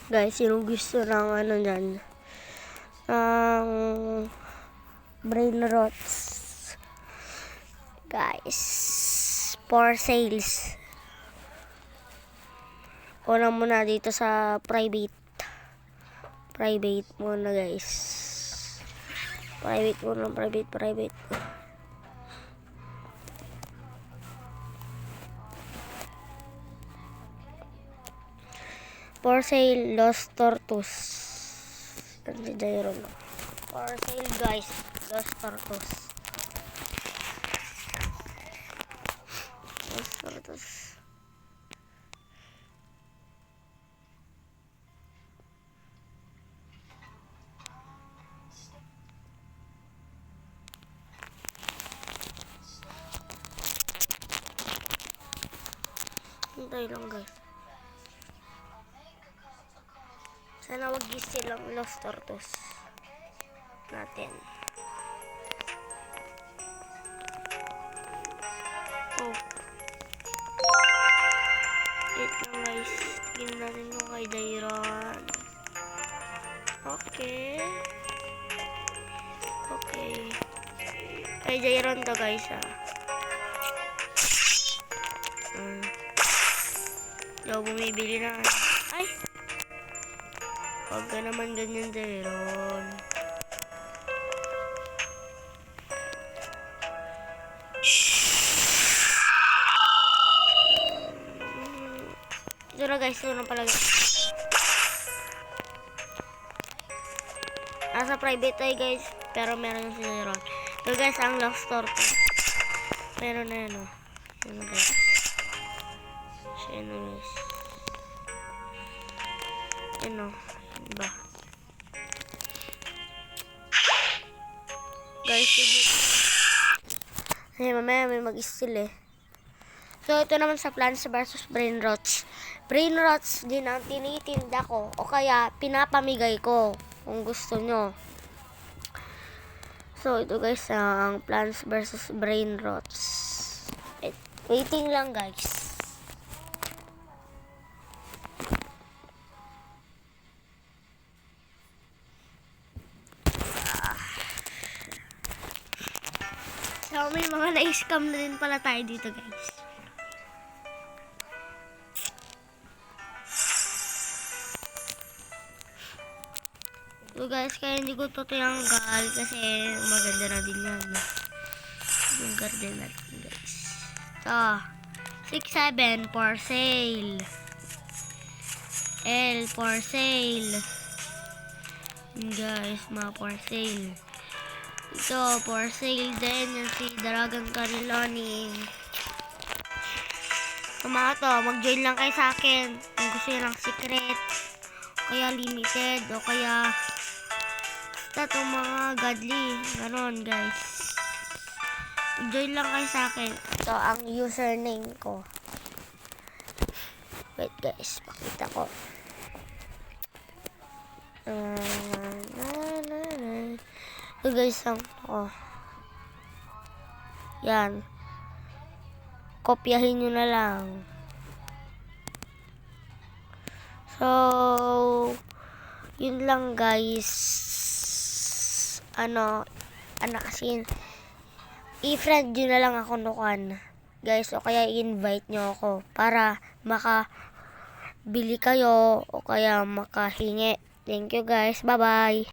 Guys, yung gusto ng ano dyan, ng brain rots. Guys, for sales. Una muna dito sa private. Private muna guys. Private muna, private. For sale, Lost Tortoise. Nandiyan Jairon. For sale guys, Lost Tortoise. Lost Tortoise. Hintay lang guys. Sana wag silang Lost Tortoise natin. Oh. Wait lang guys. Tingnan natin yung kay Jairon. Okay. Kay Jairon to guys Yo, bumibili na. Ay! Huwag ka naman ganyan, Jairon. Ito na guys, ito na pala guys. Nasa private tayo guys, pero meron yung si Jairon. Ito guys, ang Lost Tortoise. Meron na yan o. Yan guys. Siya na guys. Yan o. Ba? Guys, ay mamaya may mag-steal eh. So, ito naman sa Plants vs. Brain Rots. Brain Rots din ang tinitinda ko o kaya pinapamigay ko kung gusto nyo. So, ito guys ang Plants vs. Brain Rots. Waiting lang guys. So, may mga na-scam na din pala tayo dito, guys. So, guys, kaya hindi ko ito tinanggal kasi maganda na din yan. Yung garden natin, guys. So, 6-7 for sale. L for sale. Guys, mga for sale. Ito, for sale din yung si Dragon Cariloni. So mga to, mag-join lang kayo sa akin kung gusto nyo ng secret, o kaya limited, o kaya basta itong mga godly. Ganon guys. Mag-join lang kayo sa akin. Ito ang username ko. Wait guys, pakita ko. Ito guys yan, kopyahin nyo na lang. So yun lang guys. Kasi i-friend nyo na lang ako nukan guys, o kaya i-invite nyo ako para makabili kayo o kaya makahingi. Thank you guys, bye bye.